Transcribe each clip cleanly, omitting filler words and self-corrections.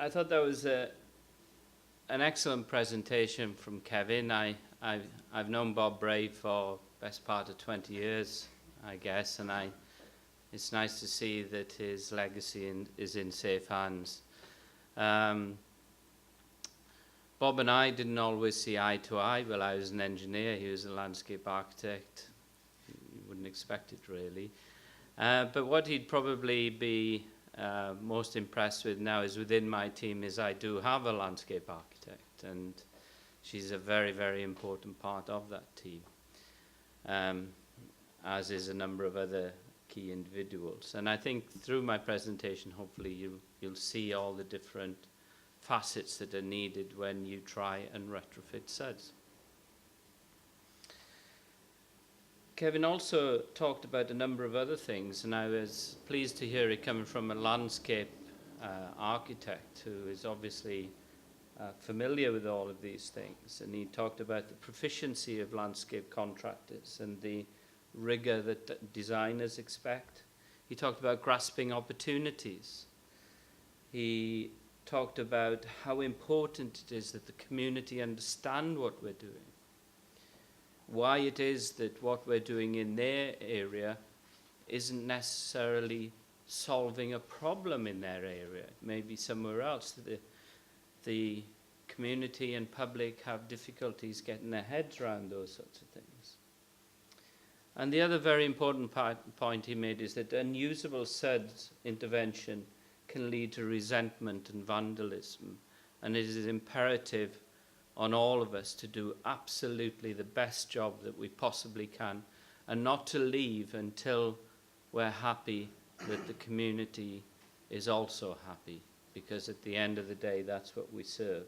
I thought that was an excellent presentation from Kevin. I've known Bob Bray for best part of 20 years, I guess, and it's nice to see that his legacy is in safe hands. Bob and I didn't always see eye to eye. Well, I was an engineer, he was a landscape architect. You wouldn't expect it, really. But what he'd probably be most impressed with now is within my team is I do have a landscape architect, and she's a very, very important part of that team, as is a number of other key individuals. And I think through my presentation, hopefully you'll see all the different facets that are needed when you try and retrofit SuDS. Kevin also talked about a number of other things, and I was pleased to hear it coming from a landscape architect who is obviously familiar with all of these things. And he talked about the proficiency of landscape contractors and the rigor that designers expect. He talked about grasping opportunities. He talked about how important it is that the community understand what we're doing, why it is that what we're doing in their area isn't necessarily solving a problem in their area. Maybe somewhere else the community and public have difficulties getting their heads around those sorts of things. And the other very important point he made is that unusable SuDS intervention can lead to resentment and vandalism, and it is imperative on all of us to do absolutely the best job that we possibly can, and not to leave until we're happy that the community is also happy, because at the end of the day, that's what we serve.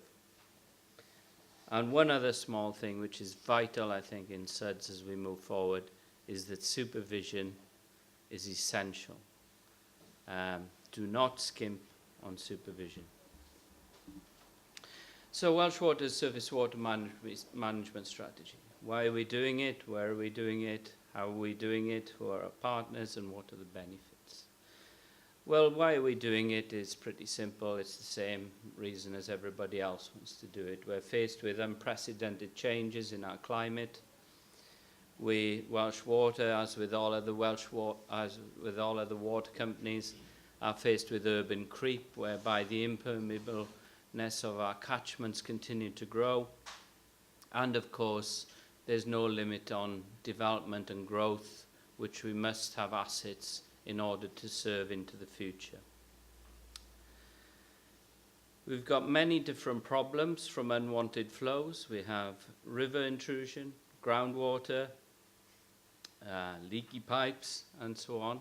And one other small thing which is vital, I think, in SuDS as we move forward is that supervision is essential. Do not skimp on supervision. So Welsh Water's surface water management strategy. Why are we doing it? Where are we doing it? How are we doing it? Who are our partners? And what are the benefits? Well, why are we doing it is pretty simple. It's the same reason as everybody else wants to do it. We're faced with unprecedented changes in our climate. Welsh Water, as with all other water companies, are faced with urban creep, whereby the impermeableness of our catchments continue to grow. And of course, there's no limit on development and growth, which we must have assets in order to serve into the future. We've got many different problems from unwanted flows. We have river intrusion, groundwater, leaky pipes, and so on.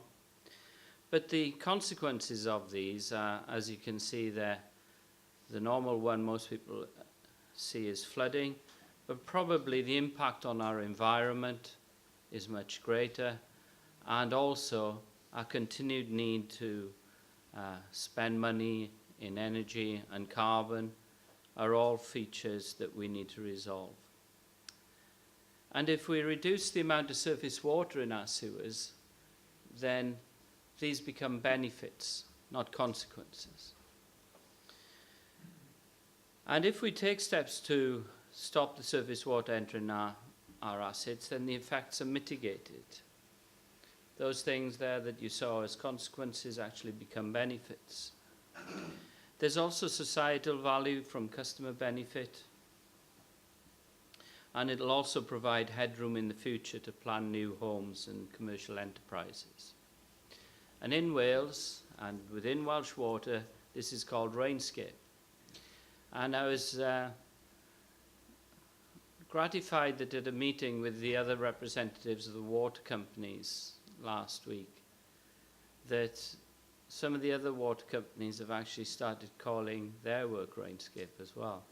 But the consequences of these are, as you can see there, the normal one most people see is flooding, but probably the impact on our environment is much greater, and also our continued need to spend money in energy and carbon are all features that we need to resolve. And if we reduce the amount of surface water in our sewers, then these become benefits, not consequences. And if we take steps to stop the surface water entering our assets, then the effects are mitigated. Those things there that you saw as consequences actually become benefits. There's also societal value from customer benefit, and it'll also provide headroom in the future to plan new homes and commercial enterprises. And in Wales, and within Welsh Water, this is called RainScape. And I was gratified that at a meeting with the other representatives of the water companies last week, that some of the other water companies have actually started calling their work RainScape as well.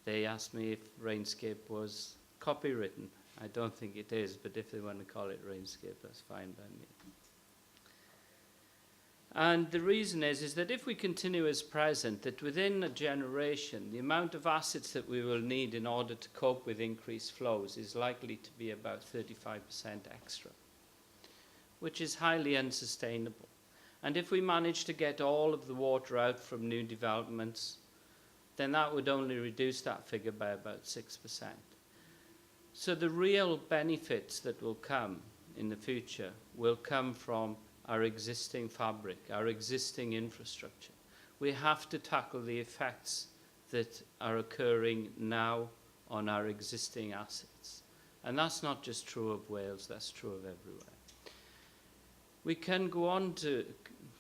They asked me if RainScape was copywritten. I don't think it is, but if they want to call it RainScape, that's fine by me. And the reason is that if we continue as present, that within a generation, the amount of assets that we will need in order to cope with increased flows is likely to be about 35% extra, which is highly unsustainable. And if we manage to get all of the water out from new developments, then that would only reduce that figure by about 6%. So the real benefits that will come in the future will come from our existing fabric, our existing infrastructure. We have to tackle the effects that are occurring now on our existing assets. And that's not just true of Wales, that's true of everywhere. We can go on to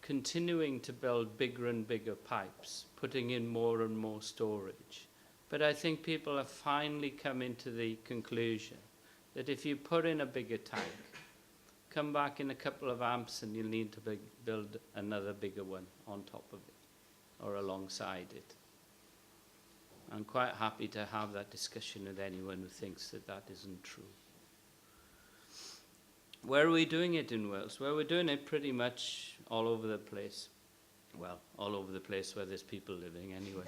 continuing to build bigger and bigger pipes, putting in more and more storage. But I think people have finally come into the conclusion that if you put in a bigger tank, come back in a couple of amps and you'll need to build another bigger one on top of it or alongside it. I'm quite happy to have that discussion with anyone who thinks that that isn't true. Where are we doing it in Wales? Well, we're doing it pretty much all over the place. Well, all over the place where there's people living anyway.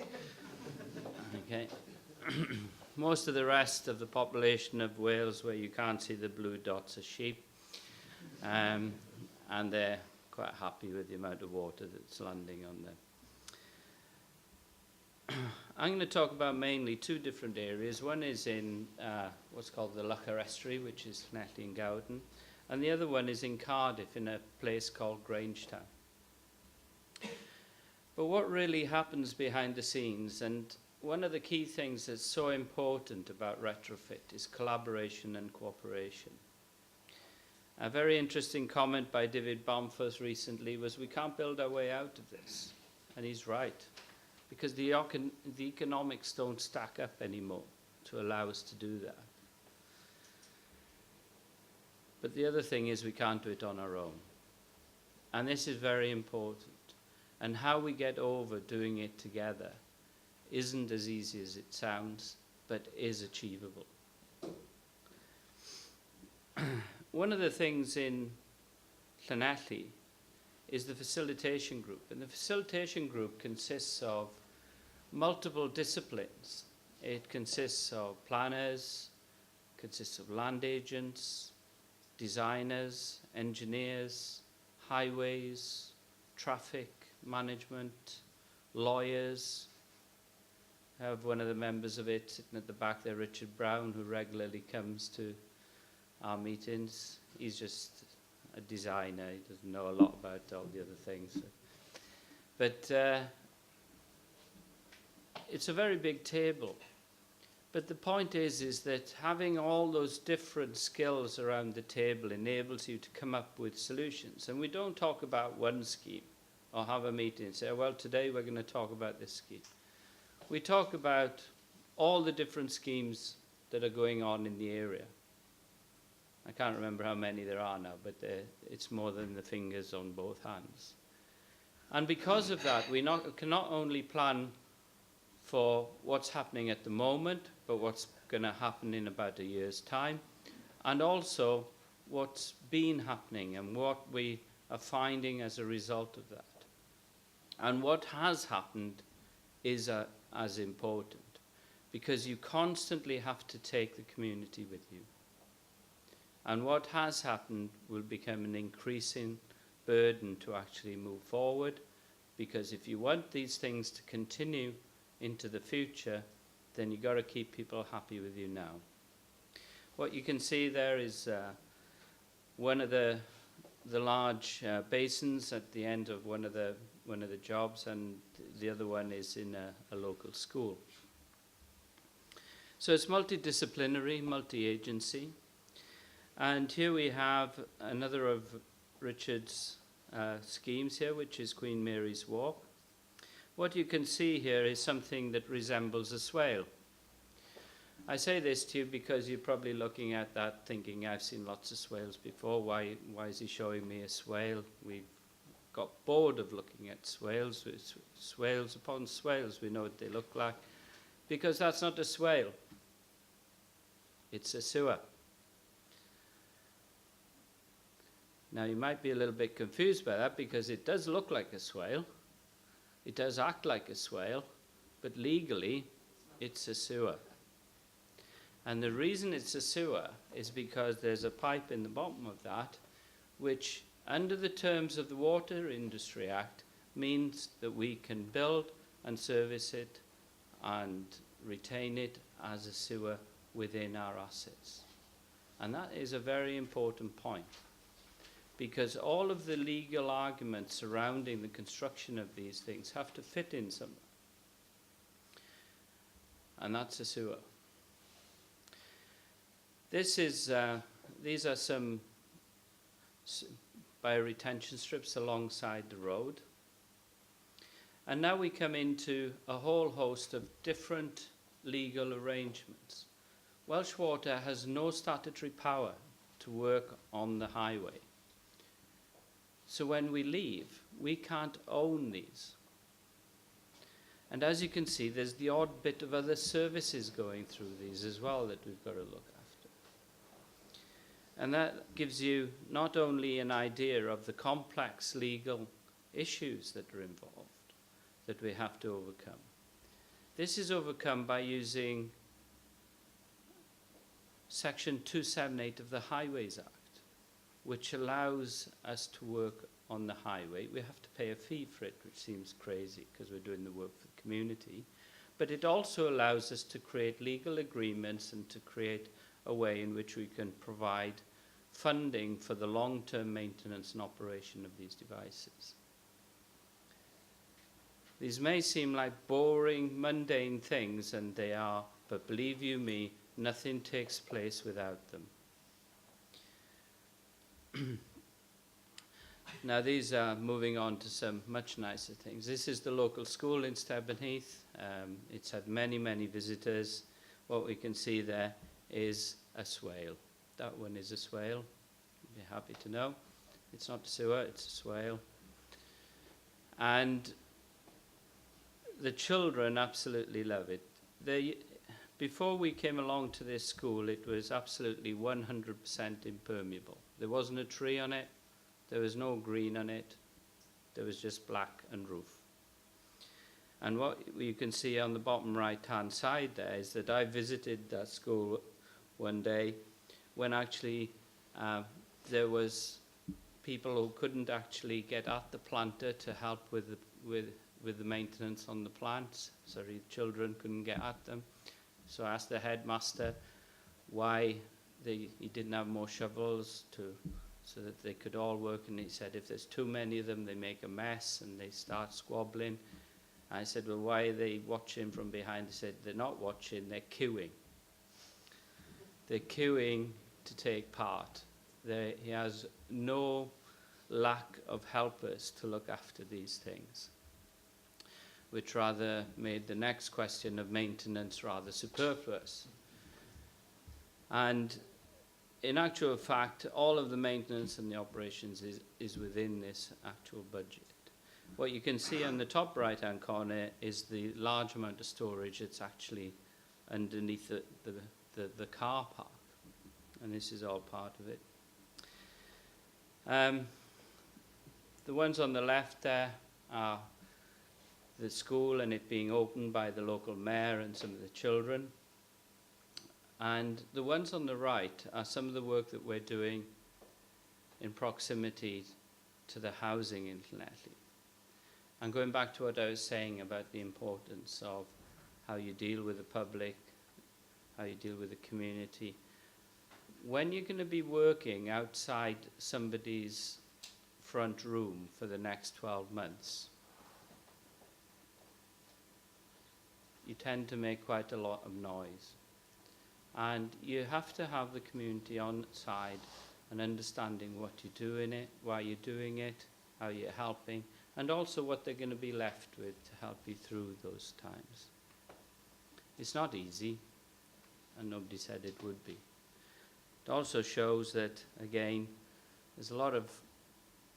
Okay. Most of the rest of the population of Wales where you can't see the blue dots are sheep. And they're quite happy with the amount of water that's landing on them. I'm going to talk about mainly two different areas. One is in what's called the Lougher Estuary, which is Llanelli and Gowden. And the other one is in Cardiff, in a place called Grangetown. But what really happens behind the scenes, and one of the key things that's so important about retrofit is collaboration and cooperation. A very interesting comment by David Bamforth recently was, we can't build our way out of this. And he's right, because the economics don't stack up anymore to allow us to do that. But the other thing is we can't do it on our own. And this is very important. And how we get over doing it together isn't as easy as it sounds, but is achievable. One of the things in Llanelli is the facilitation group. And the facilitation group consists of multiple disciplines. It consists of planners, consists of land agents, designers, engineers, highways, traffic management, lawyers. I have one of the members of it sitting at the back there, Richard Brown, who regularly comes to our meetings. He's just a designer. He doesn't know a lot about all the other things. But it's a very big table. But the point is that having all those different skills around the table enables you to come up with solutions. And we don't talk about one scheme or have a meeting and say, well, today we're going to talk about this scheme. We talk about all the different schemes that are going on in the area. I can't remember how many there are now, but it's more than the fingers on both hands. And because of that, we can not only plan for what's happening at the moment, but what's going to happen in about a year's time, and also what's been happening and what we are finding as a result of that. And what has happened is as important, because you constantly have to take the community with you. And what has happened will become an increasing burden to actually move forward, because if you want these things to continue into the future, then you've got to keep people happy with you now. What you can see there is one of the large basins at the end of one of the jobs, and the other one is in a local school. So it's multidisciplinary, multi-agency. And here we have another of Richard's schemes here, which is Queen Mary's Walk. What you can see here is something that resembles a swale. I say this to you because you're probably looking at that thinking, I've seen lots of swales before, why is he showing me a swale? We've got bored of looking at swales. It's swales upon swales, we know what they look like. Because that's not a swale, it's a sewer. Now you might be a little bit confused by that, because it does look like a swale. It does act like a swale, but legally it's a sewer. And the reason it's a sewer is because there's a pipe in the bottom of that which under the terms of the Water Industry Act, means that we can build and service it and retain it as a sewer within our assets. And that is a very important point, because all of the legal arguments surrounding the construction of these things have to fit in somewhere. And that's a sewer. These are some bioretention strips alongside the road. And now we come into a whole host of different legal arrangements. Welsh Water has no statutory power to work on the highway. So when we leave, we can't own these. And as you can see, there's the odd bit of other services going through these as well that we've got to look after. And that gives you not only an idea of the complex legal issues that are involved, that we have to overcome. This is overcome by using Section 278 of the Highways Act, which allows us to work on the highway. We have to pay a fee for it, which seems crazy because we're doing the work for the community. But it also allows us to create legal agreements and to create a way in which we can provide funding for the long-term maintenance and operation of these devices. These may seem like boring, mundane things, and they are, but believe you me, nothing takes place without them. Now these are moving on to some much nicer things. This is the local school in Stevenheath. It's had many, many visitors. What we can see there is a swale. That one is a swale. You'll be happy to know. It's not a sewer, it's a swale. And the children absolutely love it. Before we came along to this school, it was absolutely 100% impermeable. There wasn't a tree on it. There was no green on it. There was just black and roof. And what you can see on the bottom right-hand side there is that I visited that school one day when actually there was people who couldn't actually get at the planter to help with the maintenance on the plants. Sorry, children couldn't get at them. So I asked the headmaster why he didn't have more shovels so that they could all work, and he said if there's too many of them, they make a mess and they start squabbling. I said, well, why are they watching from behind? He said, they're not watching, they're queuing. They're queuing to take part. He has no lack of helpers to look after these things, which rather made the next question of maintenance rather superfluous. And in actual fact, all of the maintenance and the operations is within this actual budget. What you can see on the top right-hand corner is the large amount of storage that's actually underneath the car park. And this is all part of it. The ones on the left there are the school and it being opened by the local mayor and some of the children. And the ones on the right are some of the work that we're doing in proximity to the housing in Llanelli. And going back to what I was saying about the importance of how you deal with the public, how you deal with the community. When you're going to be working outside somebody's front room for the next 12 months, you tend to make quite a lot of noise. And you have to have the community on side and understanding what you do in it, why you're doing it, how you're helping, and also what they're going to be left with to help you through those times. It's not easy, and nobody said it would be. It also shows that, again, there's a lot of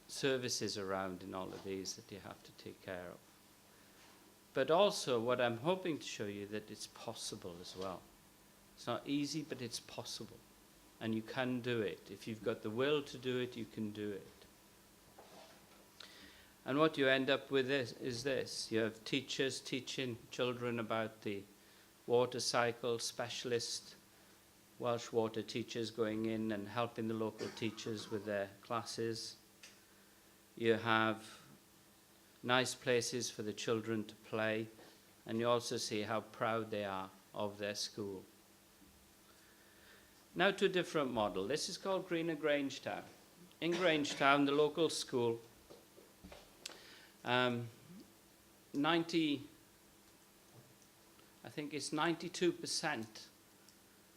services around in all of these that you have to take care of. But also, what I'm hoping to show you that it's possible as well. It's not easy, but it's possible. And you can do it. If you've got the will to do it, you can do it. And what you end up with is this. You have teachers teaching children about the water cycle, specialist Welsh water teachers going in and helping the local teachers with their classes. You have nice places for the children to play, and you also see how proud they are of their school. Now to a different model. This is called Greener Grangetown. In Grangetown, the local school, 92%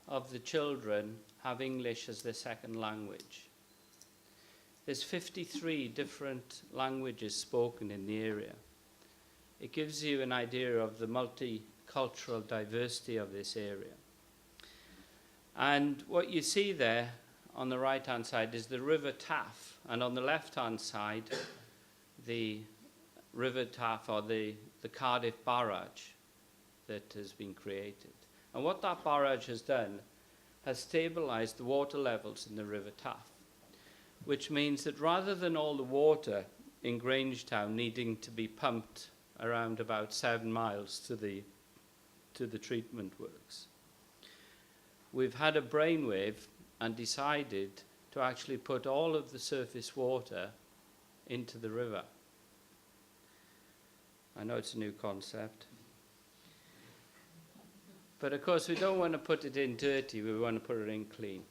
of the children have English as their second language. There's 53 different languages spoken in the area. It gives you an idea of the multicultural diversity of this area. And what you see there on the right-hand side is the River Taff, and on the left-hand side, the River Taff, or the Cardiff Barrage that has been created. And what that barrage has done has stabilized the water levels in the River Taff, which means that rather than all the water in Grangetown needing to be pumped around about 7 miles to the treatment works, we've had a brainwave and decided to actually put all of the surface water into the river. I know it's a new concept. But of course, we don't want to put it in dirty, we want to put it in clean.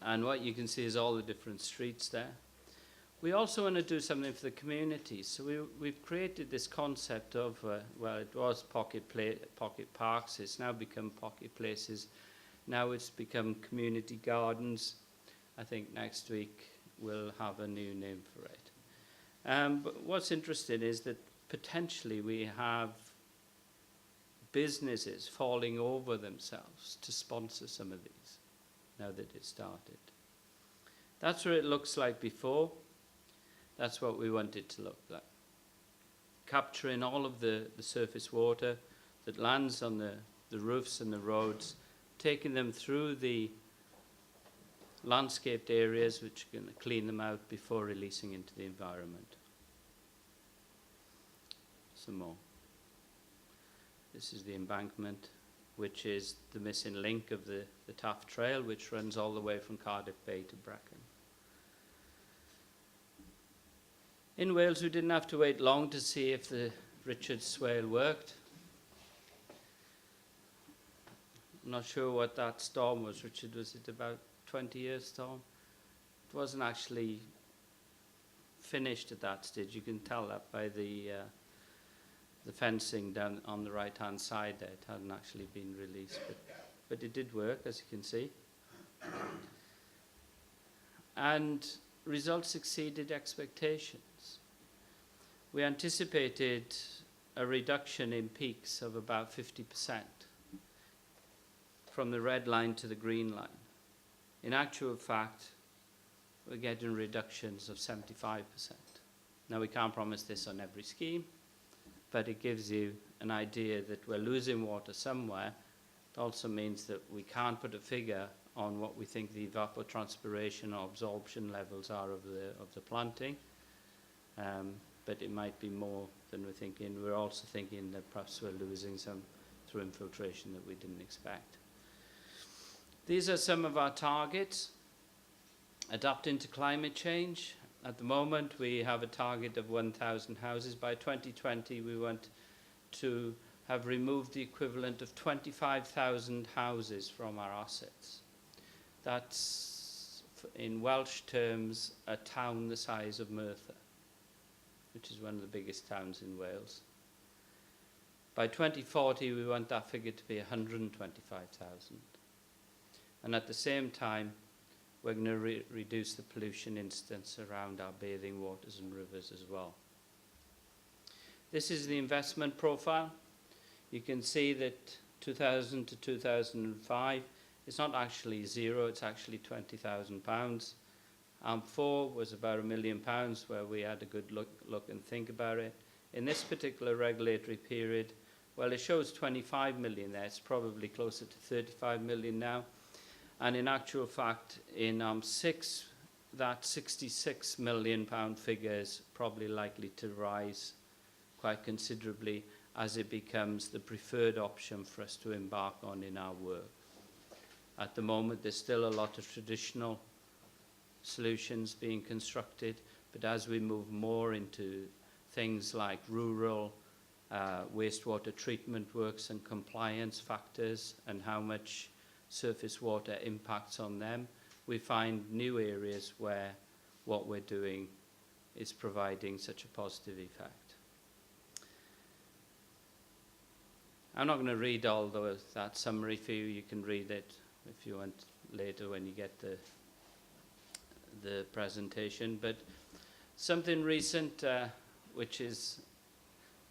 And what you can see is all the different streets there. We also want to do something for the community. So we've created this concept of, well, it was pocket parks, it's now become pocket places. Now it's become community gardens. I think next week we'll have a new name for it. But what's interesting is that potentially we have businesses falling over themselves to sponsor some of these, now that it's started. That's what it looks like before. That's what we want it to look like. Capturing all of the surface water that lands on the roofs and the roads, taking them through the landscaped areas, which are going to clean them out before releasing into the environment. Some more. This is the embankment, which is the missing link of the Taff Trail, which runs all the way from Cardiff Bay to Brecon. In Wales, we didn't have to wait long to see if the Richard swale worked. I'm not sure what that storm was, Richard. Was it about 20-year storm? It wasn't actually finished at that stage. You can tell that by the fencing down on the right-hand side there. It hadn't actually been released, but it did work, as you can see. And results exceeded expectations. We anticipated a reduction in peaks of about 50% from the red line to the green line. In actual fact, we're getting reductions of 75%. Now, we can't promise this on every scheme, but it gives you an idea that we're losing water somewhere. It also means that we can't put a figure on what we think the evapotranspiration or absorption levels are of the planting, but it might be more than we're thinking. We're also thinking that perhaps we're losing some through infiltration that we didn't expect. These are some of our targets. Adapting to climate change. At the moment, we have a target of 1,000 houses. By 2020, we want to have removed the equivalent of 25,000 houses from our assets. That's, in Welsh terms, a town the size of Merthyr, which is one of the biggest towns in Wales. By 2040, we want that figure to be 125,000. And at the same time, we're going to reduce the pollution incidence around our bathing waters and rivers as well. This is the investment profile. You can see that 2000 to 2005, it's not actually zero, it's actually £20,000. AMP4 was about £1 million, where we had a good look and think about it. In this particular regulatory period, well, it shows 25 million there. It's probably closer to 35 million now. And in actual fact, in AMP6, that £66 million figure is probably likely to rise quite considerably as it becomes the preferred option for us to embark on in our work. At the moment, there's still a lot of traditional solutions being constructed, But as we move more into things like rural wastewater treatment works and compliance factors and how much surface water impacts on them, we find new areas where what we're doing is providing such a positive effect. I'm not going to read all that summary for you. You can read it if you want later when you get the presentation. But something recent which is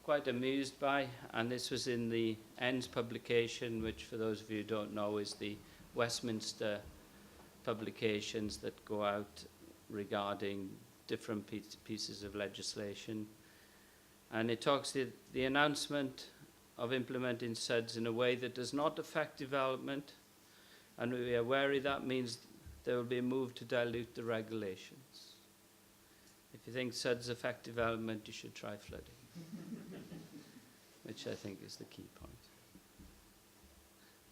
quite amused by, and this was in the ENDS publication, which for those of you who don't know is the Westminster publications that go out regarding different pieces of legislation. And it talks the announcement of implementing SuDS in a way that does not affect development, and we are wary that means there will be a move to dilute the regulations. If you think SuDS affect development, you should try flooding, which I think is the key point.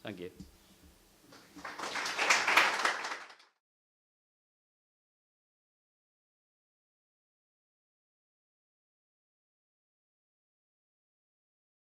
Thank you.